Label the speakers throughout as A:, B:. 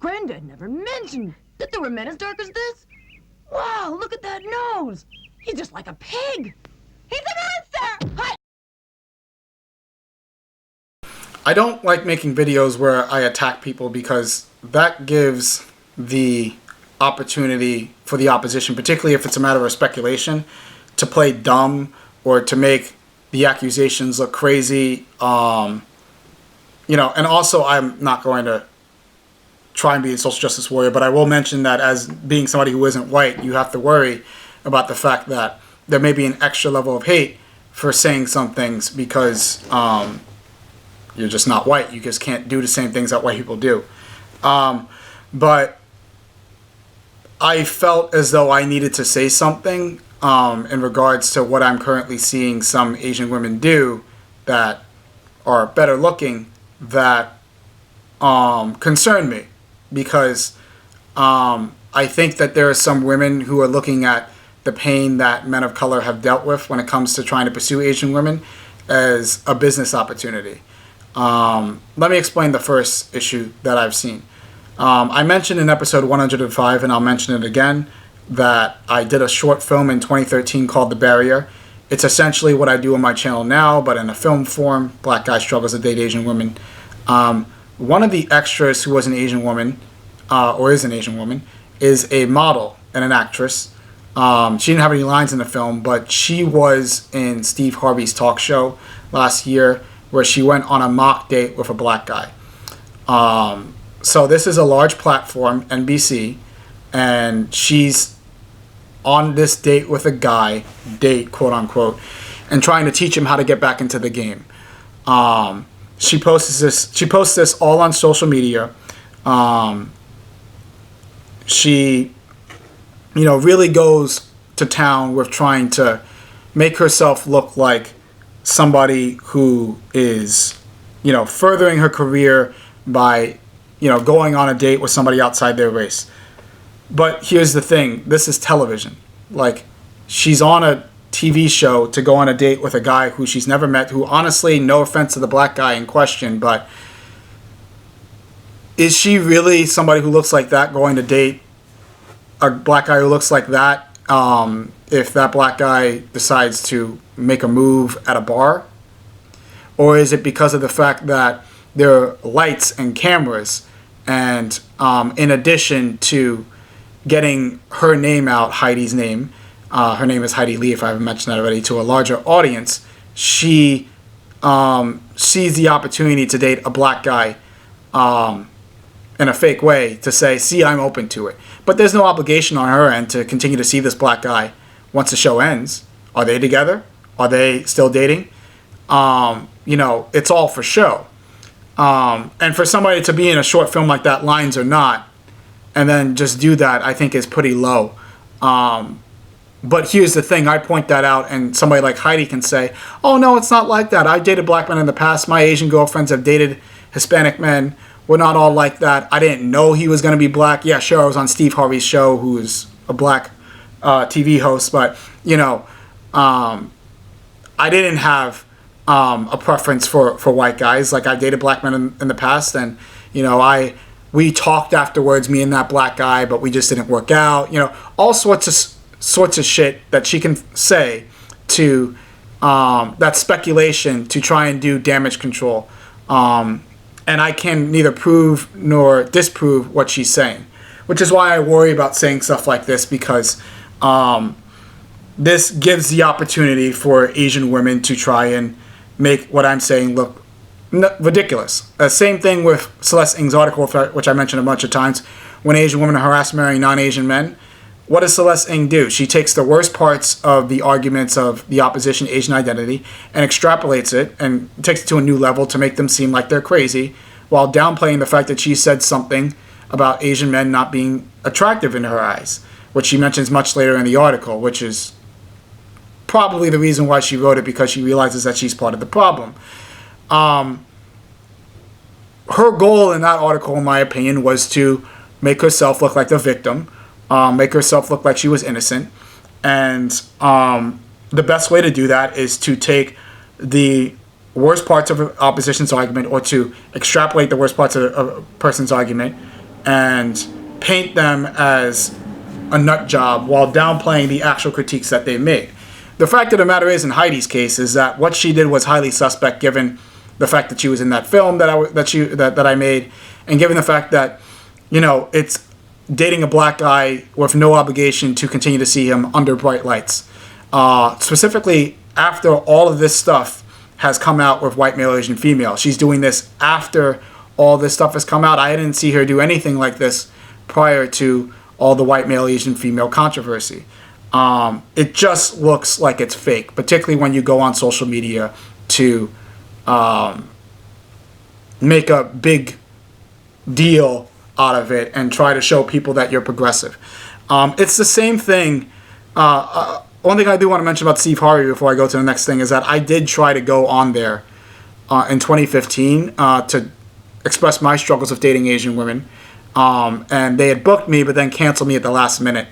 A: Granddad never mentioned that there were men as dark as this. Wow, look at that nose. He's just like a pig. He's a monster! Hi.
B: I don't like making videos where I attack people because that gives the opportunity for the opposition, particularly if it's a matter of speculation, to play dumb or to make the accusations look crazy. You know, and also I'm not going to try and be a social justice warrior, but I will mention that as being somebody who isn't white, you have to worry about the fact that there may be an extra level of hate for saying some things because you're just not white. You just can't do the same things that white people do. But I felt as though I needed to say something in regards to what I'm currently seeing some Asian women do that are better looking that concern me, because I think that there are some women who are looking at the pain that men of color have dealt with when it comes to trying to pursue Asian women as a business opportunity. Let me explain the first issue that I've seen. I mentioned in episode 105, and I'll mention it again, that I did a short film in 2013 called The Barrier. It's essentially what I do on my channel now, but in a film form. Black guy struggles to date Asian women. One of the extras who was an Asian woman, or is an Asian woman, is a model and an actress. She didn't have any lines in the film, but she was in Steve Harvey's talk show last year where she went on a mock date with a black guy. So this is a large platform, NBC, and she's on this date with a guy, date quote unquote, and trying to teach him how to get back into the game. She posts this all on social media. She, you know, really goes to town with trying to make herself look like somebody who is, you know, furthering her career by, you know, going on a date with somebody outside their race. But here's the thing, this is television. Like, she's on a TV show to go on a date with a guy who she's never met, who honestly, no offense to the black guy in question, but is she really somebody who looks like that going to date a black guy who looks like that if that black guy decides to make a move at a bar? Or is it because of the fact that there are lights and cameras, and in addition to getting her name out, Heidi's name, her name is Heidi Lee, if I haven't mentioned that already, to a larger audience, she sees the opportunity to date a black guy in a fake way to say, see, I'm open to it. But there's no obligation on her end to continue to see this black guy once the show ends. Are they together? Are they still dating? You know, it's all for show. And for somebody to be in a short film like that, lines or not, and then just do that, I think is pretty low. But here's the thing, I point that out, and somebody like Heidi can say, oh no, it's not like that. I've dated black men in the past. My Asian girlfriends have dated Hispanic men. We're not all like that. I didn't know he was going to be black. Yeah, sure, I was on Steve Harvey's show, who's a black TV host, but, you know, I didn't have a preference for white guys. Like, I dated black men in the past, and, you know, we talked afterwards, me and that black guy, but we just didn't work out. You know, all sorts of shit that she can say to that speculation to try and do damage control. And I can neither prove nor disprove what she's saying, which is why I worry about saying stuff like this, because this gives the opportunity for Asian women to try and make what I'm saying look ridiculous. Same thing with Celeste Ng's article, which I mentioned a bunch of times, when Asian women are harassed marrying non-Asian men. What does Celeste Ng do? She takes the worst parts of the arguments of the opposition Asian identity and extrapolates it and takes it to a new level to make them seem like they're crazy, while downplaying the fact that she said something about Asian men not being attractive in her eyes, which she mentions much later in the article, which is probably the reason why she wrote it, because she realizes that she's part of the problem. Her goal in that article, in my opinion, was to make herself look like the victim, make herself look like she was innocent. And the best way to do that is to take the worst parts of an opposition's argument or to extrapolate the worst parts of a person's argument and paint them as a nut job while downplaying the actual critiques that they made. The fact of the matter is, in Heidi's case, is that what she did was highly suspect, given the fact that she was in that film that I made, and given the fact that, you know, it's dating a black guy with no obligation to continue to see him under bright lights. Specifically, after all of this stuff has come out with white male, Asian female. She's doing this after all this stuff has come out. I didn't see her do anything like this prior to all the white male, Asian female controversy. It just looks like it's fake, particularly when you go on social media to make a big deal out of it and try to show people that you're progressive. It's the same thing. One thing I do want to mention about Steve Harvey before I go to the next thing is that I did try to go on there in 2015 to express my struggles of dating Asian women. And they had booked me, but then canceled me at the last minute.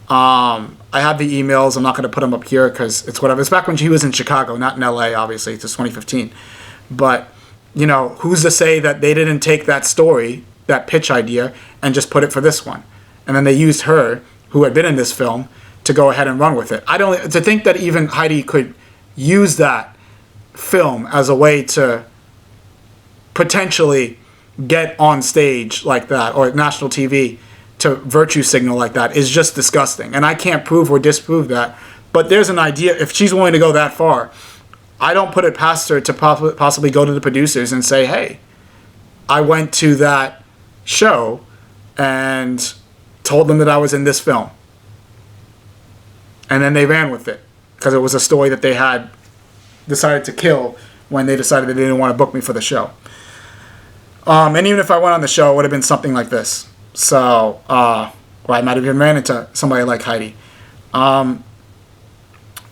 B: I have the emails. I'm not going to put them up here because it's whatever. It's back when she was in Chicago, not in LA, obviously. It's just 2015. But, you know, who's to say that they didn't take that story, that pitch idea, and just put it for this one? And then they used her, who had been in this film, to go ahead and run with it. To think that even Heidi could use that film as a way to potentially get on stage like that or national TV to virtue signal like that is just disgusting. And I can't prove or disprove that. But there's an idea. If she's willing to go that far, I don't put it past her to possibly go to the producers and say, hey, I went to that show and told them that I was in this film. And then they ran with it because it was a story that they had decided to kill when they decided that they didn't want to book me for the show. And even if I went on the show, it would have been something like this. So, or I might have even ran into somebody like Heidi.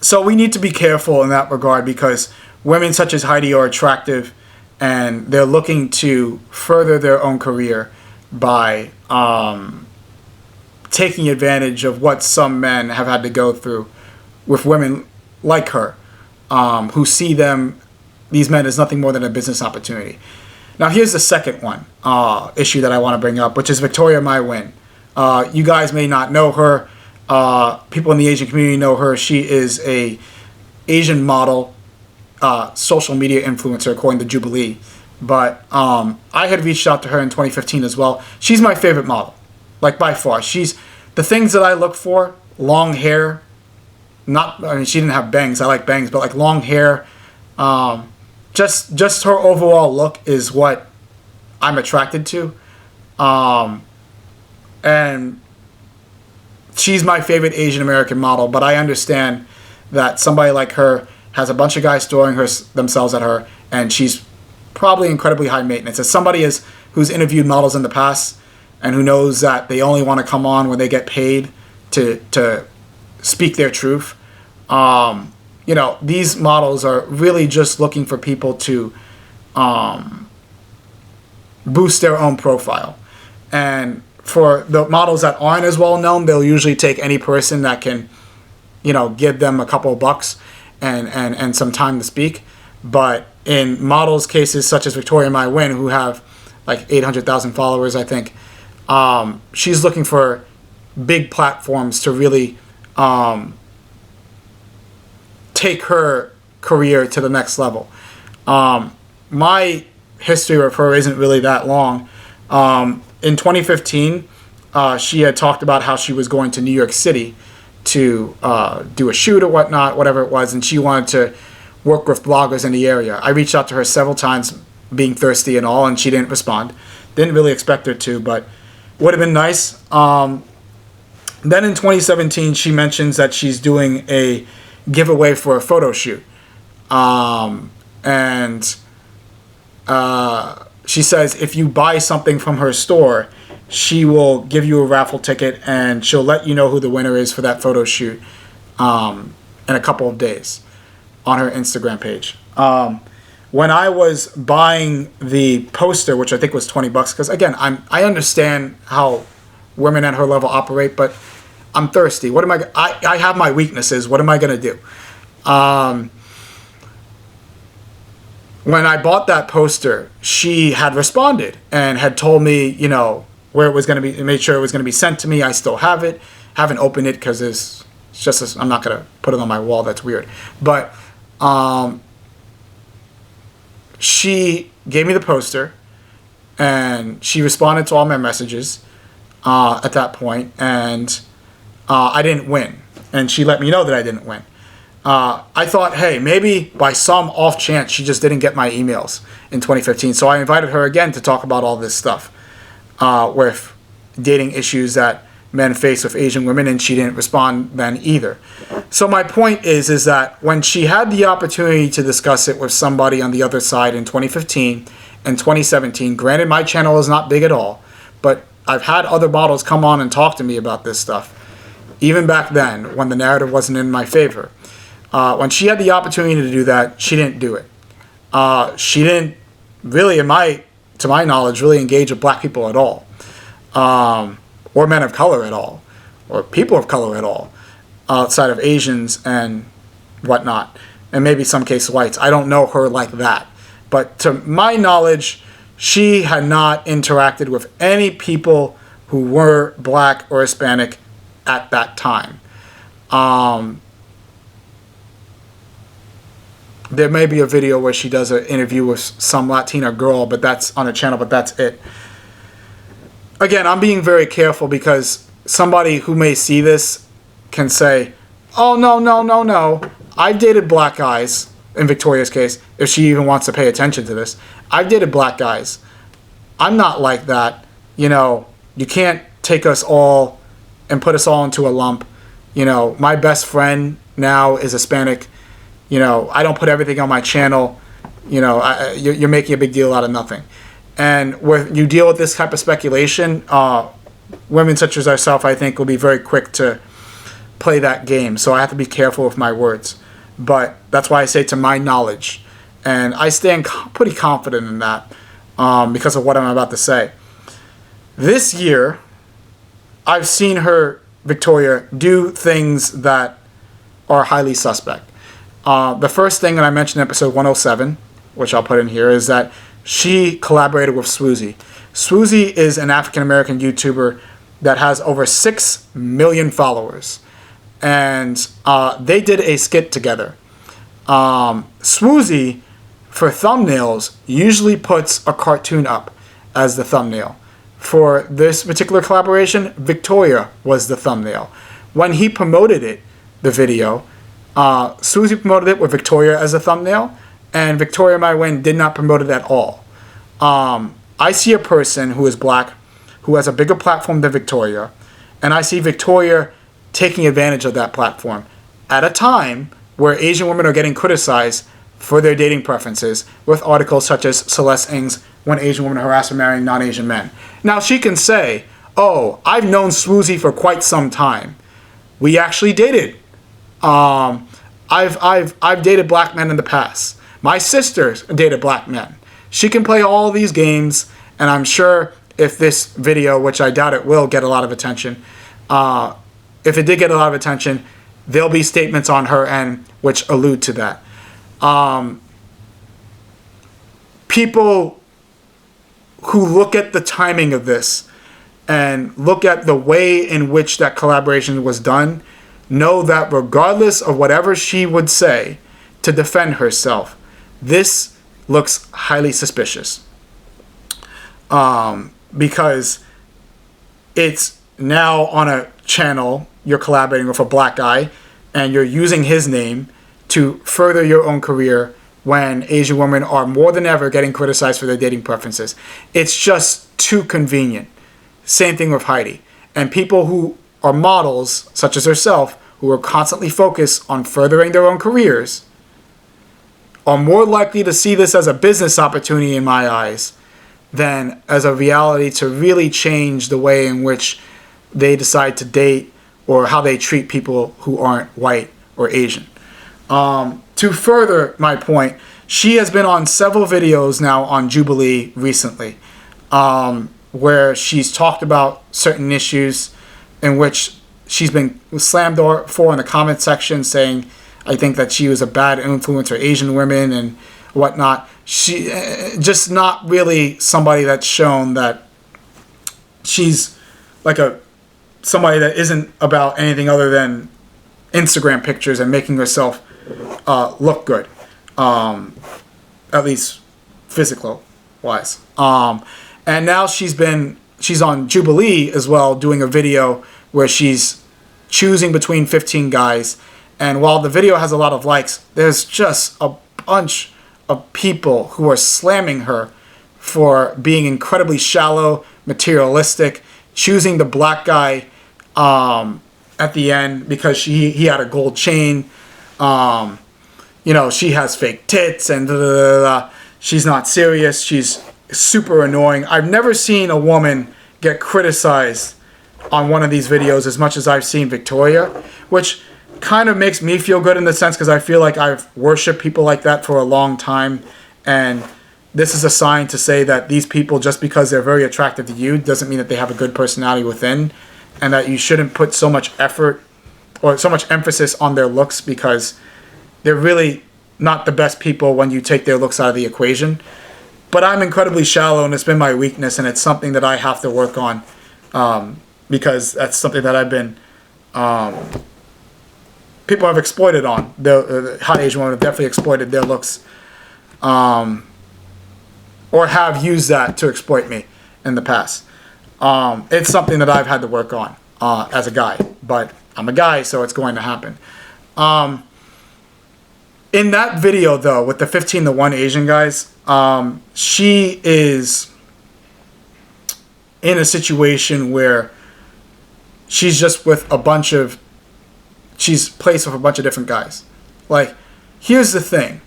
B: So we need to be careful in that regard because women such as Heidi are attractive and they're looking to further their own career by taking advantage of what some men have had to go through with women like her, who see these men as nothing more than a business opportunity. Now here's the second issue that I want to bring up, which is Victoria Nguyen. You guys may not know her. People in the Asian community know her. She is a Asian model, social media influencer, according to Jubilee. But I had reached out to her in 2015 as well. She's my favorite model, like by far. She's the things that I look for: long hair. She didn't have bangs. I like bangs, but like long hair. Just her overall look is what I'm attracted to. And she's my favorite Asian American model, but I understand that somebody like her has a bunch of guys throwing themselves at her, and she's probably incredibly high maintenance. As somebody who's interviewed models in the past and who knows that they only want to come on when they get paid to speak their truth, you know, these models are really just looking for people to boost their own profile. And for the models that aren't as well known, they'll usually take any person that can, you know, give them a couple of bucks and some time to speak. But in models' cases such as Victoria Nguyen, who have like 800,000 followers, I think, she's looking for big platforms to really take her career to the next level. My history with her isn't really that long. In 2015, she had talked about how she was going to New York City to do a shoot or whatnot, whatever it was, and she wanted to work with bloggers in the area. I reached out to her several times, being thirsty and all, and she didn't respond. Didn't really expect her to, but would have been nice. Then in 2017, she mentions that she's doing a giveaway for a photo shoot. And she says if you buy something from her store, she will give you a raffle ticket and she'll let you know who the winner is for that photo shoot in a couple of days on her Instagram page. When I was buying the poster, which I think was $20, because again, I understand how women at her level operate, but I'm thirsty. What am I have my weaknesses. What am I going to do? when I bought that poster, she had responded and had told me, you know, where it was going to be, made sure it was going to be sent to me. I still have it. Haven't opened it because it's just, I'm not going to put it on my wall. That's weird. But she gave me the poster and she responded to all my messages at that point, and I didn't win. And she let me know that I didn't win. I thought, hey, maybe by some off chance she just didn't get my emails in 2015. So I invited her again to talk about all this stuff with dating issues that men face with Asian women, and she didn't respond then either. So my point is that when she had the opportunity to discuss it with somebody on the other side in 2015 and 2017, granted my channel is not big at all, but I've had other models come on and talk to me about this stuff, even back then when the narrative wasn't in my favor. When she had the opportunity to do that, she didn't do it. She didn't really, to my knowledge, really engage with black people at all, or men of color at all, or people of color at all, outside of Asians and whatnot, and maybe some case whites. I don't know her like that. But to my knowledge, she had not interacted with any people who were black or Hispanic at that time. There may be a video where she does an interview with some Latina girl, but that's on her channel, but that's it. Again, I'm being very careful because somebody who may see this can say, oh, no. I've dated black guys, in Victoria's case, if she even wants to pay attention to this. I've dated black guys. I'm not like that. You know, you can't take us all and put us all into a lump. You know, my best friend now is Hispanic. You know, I don't put everything on my channel. You know, you're making a big deal out of nothing. And when you deal with this type of speculation, women such as ourselves, I think, will be very quick to play that game. So I have to be careful with my words. But that's why I say to my knowledge. And I stand pretty confident in that because of what I'm about to say. This year, I've seen her, Victoria, do things that are highly suspect. The first thing that I mentioned in episode 107, which I'll put in here, is that she collaborated with Swoozie. Swoozie is an African-American YouTuber that has over 6 million followers. And they did a skit together. Swoozie, for thumbnails, usually puts a cartoon up as the thumbnail. For this particular collaboration, Victoria was the thumbnail. When he promoted it, the video, Swoozie promoted it with Victoria as a thumbnail, and Victoria My Win did not promote it at all. I see a person who is black, who has a bigger platform than Victoria, and I see Victoria taking advantage of that platform at a time where Asian women are getting criticized for their dating preferences with articles such as Celeste Ng's When Asian Women Harass for Marrying Non-Asian Men. Now she can say, oh, I've known Swoozie for quite some time. We actually dated. I've dated black men in the past. My sisters dated black men. She can play all these games, and I'm sure if this video, which I doubt it will get a lot of attention, if it did get a lot of attention, there'll be statements on her end which allude to that. People who look at the timing of this and look at the way in which that collaboration was done know that regardless of whatever she would say to defend herself, this looks highly suspicious. Because it's now on a channel, you're collaborating with a black guy, and you're using his name to further your own career when Asian women are more than ever getting criticized for their dating preferences. It's just too convenient. Same thing with Heidi. And people who are models, such as herself, who are constantly focused on furthering their own careers, are more likely to see this as a business opportunity in my eyes than as a reality to really change the way in which they decide to date or how they treat people who aren't white or Asian. To further my point, she has been on several videos now on Jubilee recently, where she's talked about certain issues in which she's been slammed for in the comment section, saying, I think that she was a bad influence for Asian women and whatnot. she just not really somebody that's shown that she's like somebody that isn't about anything other than Instagram pictures and making herself look good, at least physical wise. And now she's on Jubilee as well, doing a video where she's choosing between 15 guys. And while the video has a lot of likes, there's just a bunch of people who are slamming her for being incredibly shallow, materialistic, choosing the black guy at the end because he had a gold chain. She has fake tits and she's not serious. She's super annoying. I've never seen a woman get criticized on one of these videos as much as I've seen Victoria, which kind of makes me feel good in the sense because I feel like I've worshipped people like that for a long time, and this is a sign to say that these people, just because they're very attractive to you, doesn't mean that they have a good personality within, and that you shouldn't put so much effort or so much emphasis on their looks, because they're really not the best people when you take their looks out of the equation. But I'm incredibly shallow, and it's been my weakness, and it's something that I have to work on, because that's something that I've been people have exploited on. The hot Asian women have definitely exploited their looks, or have used that to exploit me in the past. It's something that I've had to work on as a guy, but I'm a guy, so it's going to happen. In that video, though, with the 15-to-1 Asian guys, she is in a situation where she's just with she's placed with a bunch of different guys. Like, here's the thing.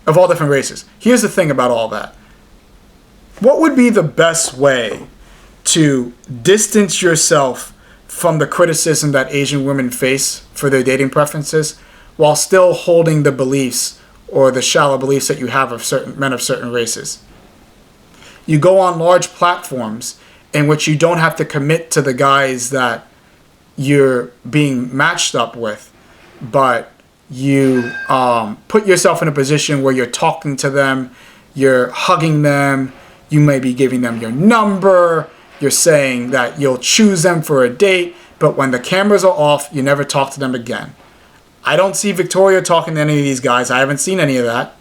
B: Of all different races. Here's the thing about all that. What would be the best way to distance yourself from the criticism that Asian women face for their dating preferences while still holding the beliefs or the shallow beliefs that you have of certain men of certain races? You go on large platforms in which you don't have to commit to the guys that you're being matched up with, but you put yourself in a position where you're talking to them, you're hugging them, you may be giving them your number, you're saying that you'll choose them for a date, but when the cameras are off, you never talk to them again. I don't see Victoria talking to any of these guys. I haven't seen any of that.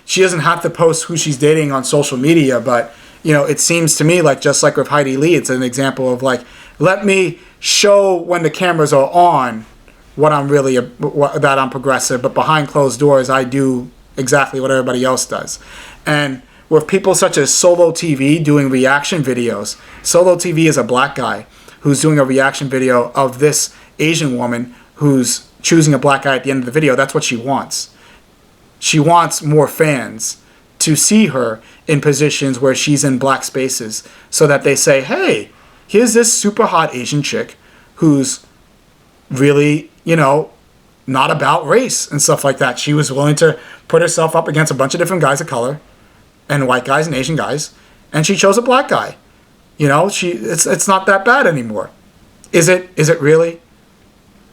B: She doesn't have to post who she's dating on social media, but it seems to me like, just like with Heidi Lee, it's an example of like, let me show when the cameras are on that I'm progressive, but behind closed doors, I do exactly what everybody else does. And with people such as Solo TV doing reaction videos, Solo TV is a black guy who's doing a reaction video of this Asian woman who's choosing a black guy at the end of the video. That's what she wants. She wants more fans to see her in positions where she's in black spaces, so that they say, hey, here's this super hot Asian chick who's really, not about race and stuff like that. She was willing to put herself up against a bunch of different guys of color and white guys and Asian guys, and she chose a black guy. It's not that bad anymore. Is it really?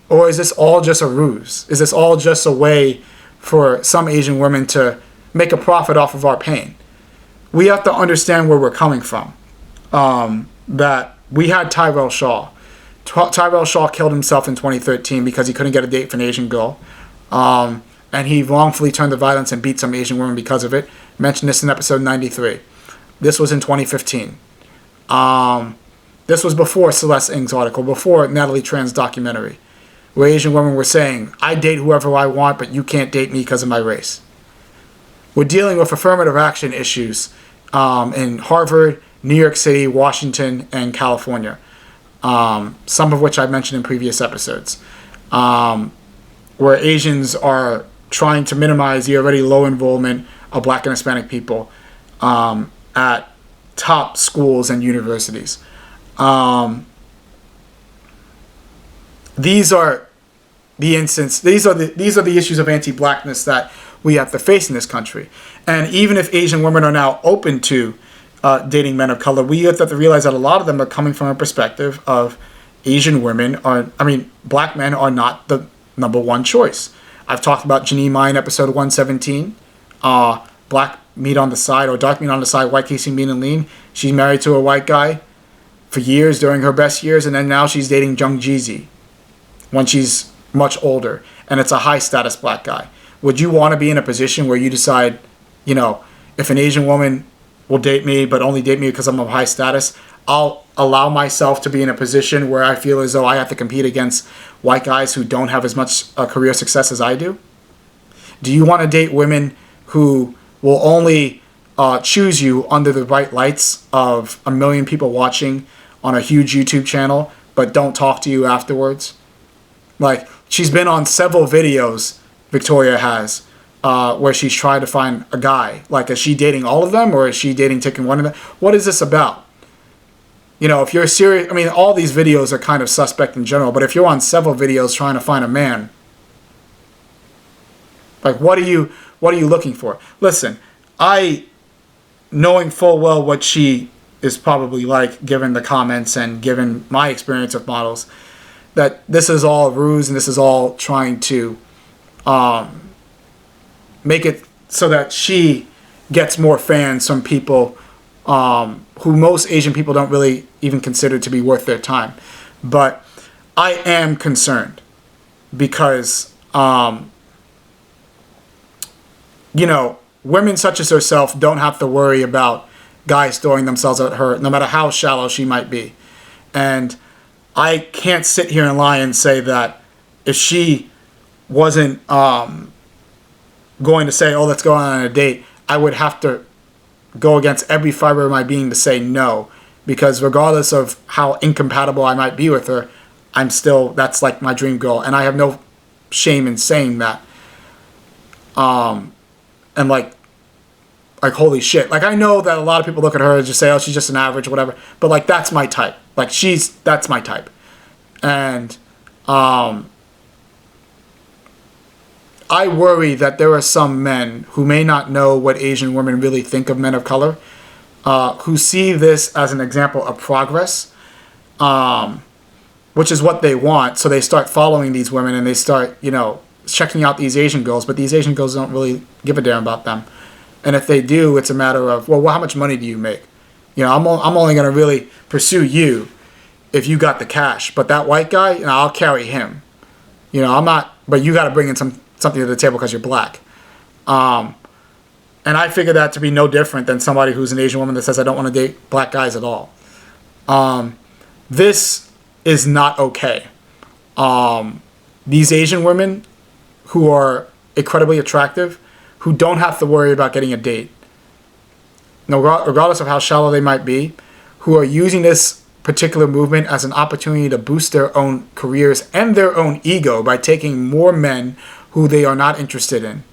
B: Or is this all just a ruse? Is this all just a way for some Asian women to make a profit off of our pain? We have to understand where we're coming from. That we had Tyrell Shaw. Tyrell Shaw killed himself in 2013 because he couldn't get a date for an Asian girl. And he wrongfully turned to violence and beat some Asian women because of it. Mentioned this in episode 93. This was in 2015. This was before Celeste Ng's article, before Natalie Tran's documentary, where Asian women were saying, I date whoever I want, but you can't date me because of my race. We're dealing with affirmative action issues in Harvard, New York City, Washington, and California, some of which I've mentioned in previous episodes, where Asians are trying to minimize the already low enrollment of black and Hispanic people at top schools and universities. These are the issues of anti-blackness that we have to face in this country. And even if Asian women are now open to dating men of color, we have to realize that a lot of them are coming from a perspective of black men are not the number one choice. I've talked about Janine Mai in episode 117. Black meat on the side, or dark meat on the side, white casing mean and lean. She's married to a white guy for years during her best years, and then now she's dating Jung Jeezy when she's much older, and it's a high status black guy. Would you want to be in a position where you decide, you know, if an Asian woman will date me but only date me because I'm of high status, I'll allow myself to be in a position where I feel as though I have to compete against white guys who don't have as much career success as I do? Do you want to date women who will only choose you under the bright lights of a million people watching on a huge YouTube channel but don't talk to you afterwards? Like, she's been on several videos, Victoria has, where she's tried to find a guy. Like, is she dating all of them, or is she taking one of them? What is this about? You know, if you're serious, I mean, all these videos are kind of suspect in general, but if you're on several videos trying to find a man, like, what are you looking for? Listen, knowing full well what she is probably like, given the comments and given my experience of models, that this is all ruse and this is all trying to make it so that she gets more fans from people who most Asian people don't really even consider to be worth their time. But I am concerned because, you know, women such as herself don't have to worry about guys throwing themselves at her, no matter how shallow she might be. And I can't sit here and lie and say that if she wasn't going to say, oh, let's go on a date, I would have to go against every fiber of my being to say no. Because regardless of how incompatible I might be with her, I'm still, that's like my dream girl. And I have no shame in saying that. And like holy shit. Like, I know that a lot of people look at her and just say, oh, she's just an average, whatever. But like, that's my type. Like, that's my type. And I worry that there are some men who may not know what Asian women really think of men of color, who see this as an example of progress, which is what they want. So they start following these women and they start, you know, checking out these Asian girls, but these Asian girls don't really give a damn about them. And if they do, it's a matter of, well, how much money do you make? You know, I'm only going to really pursue you if you got the cash. But that white guy, you know, I'll carry him. You know, I'm not, but you got to bring in something to the table because you're black. And I figure that to be no different than somebody who's an Asian woman that says, I don't want to date black guys at all. This is not okay. These Asian women who are incredibly attractive, who don't have to worry about getting a date, regardless of how shallow they might be, who are using this particular movement as an opportunity to boost their own careers and their own ego by taking more men who they are not interested in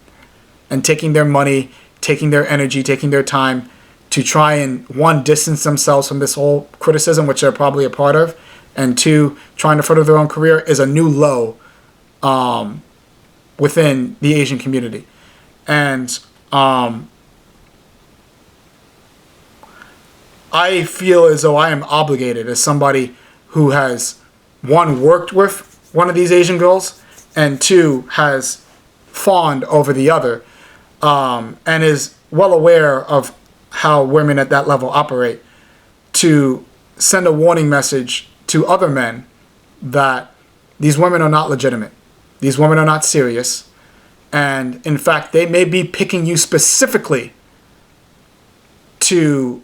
B: and taking their money, taking their energy, taking their time to try and, one, distance themselves from this whole criticism, which they're probably a part of, and two, trying to further their own career, is a new low within the Asian community. And I feel as though I am obligated as somebody who has, one, worked with one of these Asian girls, and two, has fawned over the other, and is well aware of how women at that level operate, to send a warning message to other men that these women are not legitimate. These women are not serious. And in fact, they may be picking you specifically to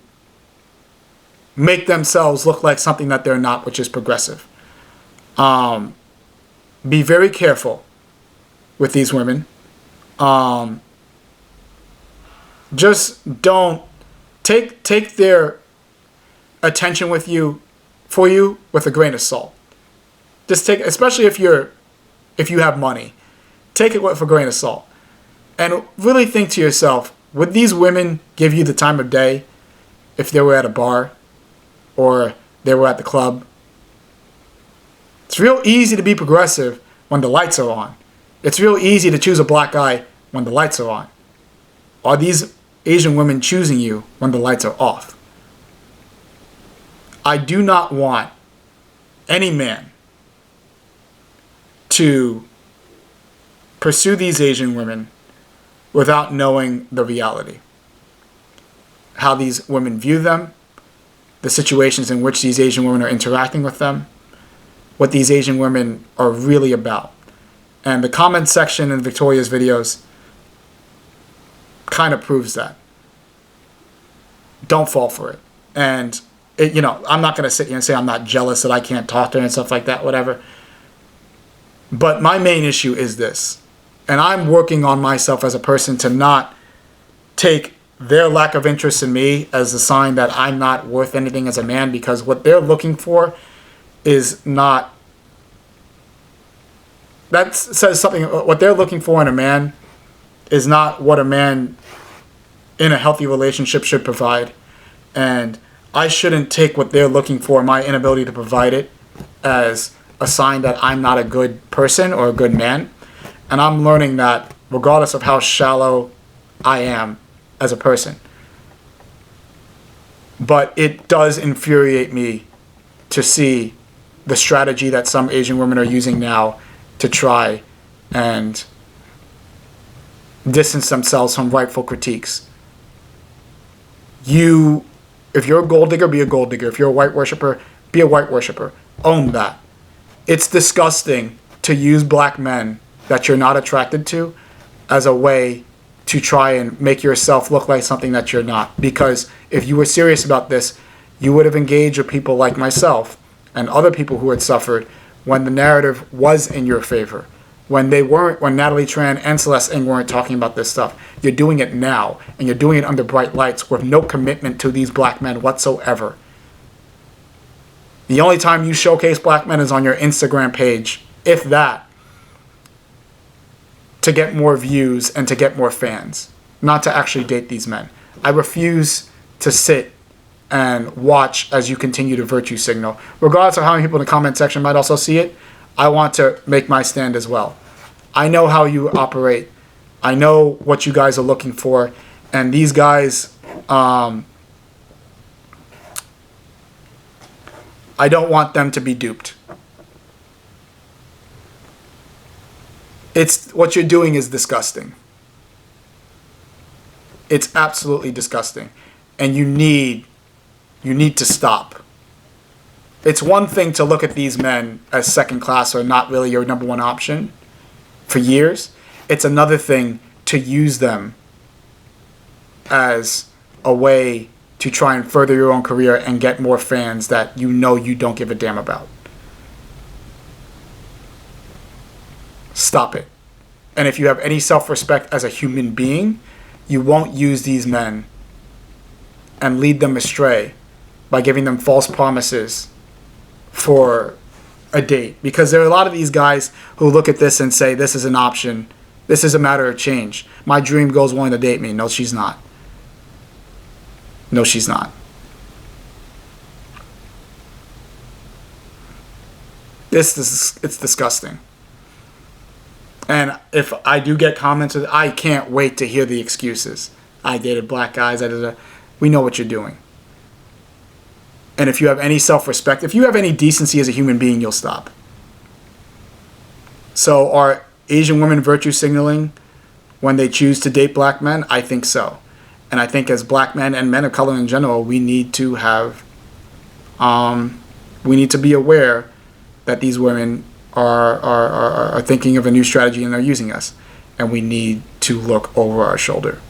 B: make themselves look like something that they're not, which is progressive. Be very careful with these women. Just don't take their attention with you with a grain of salt. Just take, especially if you have money, take it with a grain of salt, and really think to yourself: would these women give you the time of day if they were at a bar or they were at the club? It's real easy to be progressive when the lights are on. It's real easy to choose a black guy when the lights are on. Are these Asian women choosing you when the lights are off? I do not want any man to pursue these Asian women without knowing the reality. How these women view them, the situations in which these Asian women are interacting with them, what these Asian women are really about. And the comment section in Victoria's videos kind of proves that. Don't fall for it. And, I'm not going to sit here and say I'm not jealous that I can't talk to her and stuff like that, whatever. But my main issue is this. And I'm working on myself as a person to not take their lack of interest in me as a sign that I'm not worth anything as a man, because what they're looking for is not... That says something. What they're looking for in a man is not what a man in a healthy relationship should provide. And I shouldn't take what they're looking for, my inability to provide it, as a sign that I'm not a good person or a good man. And I'm learning that regardless of how shallow I am as a person. But it does infuriate me to see the strategy that some Asian women are using now to try and distance themselves from rightful critiques. If you're a gold digger, be a gold digger. If you're a white worshiper, be a white worshiper. Own that. It's disgusting to use black men that you're not attracted to as a way to try and make yourself look like something that you're not. Because if you were serious about this, you would have engaged with people like myself and other people who had suffered when the narrative was in your favor. When Natalie Tran and Celeste Ng weren't talking about this stuff. You're doing it now, and you're doing it under bright lights with no commitment to these black men whatsoever. The only time you showcase black men is on your Instagram page, if that, to get more views and to get more fans, not to actually date these men. I refuse to sit and watch as you continue to virtue signal. Regardless of how many people in the comment section might also see it, I want to make my stand as well. I know how you operate. I know what you guys are looking for. And these guys, I don't want them to be duped. What you're doing is disgusting. It's absolutely disgusting. And you need to stop. It's one thing to look at these men as second class or not really your number one option for years. It's another thing to use them as a way to try and further your own career and get more fans that you don't give a damn about. Stop it. And if you have any self-respect as a human being, you won't use these men and lead them astray by giving them false promises for a date. Because there are a lot of these guys who look at this and say, this is an option. This is a matter of change. My dream girl's willing to date me. No, she's not. No, she's not. It's disgusting. And if I do get comments, I can't wait to hear the excuses. I dated black guys. We know what you're doing. And if you have any self-respect, if you have any decency as a human being, you'll stop. So are Asian women virtue signaling when they choose to date black men? I think so. And I think as black men and men of color in general, we need to be aware that these women are thinking of a new strategy and they're using us. And we need to look over our shoulder.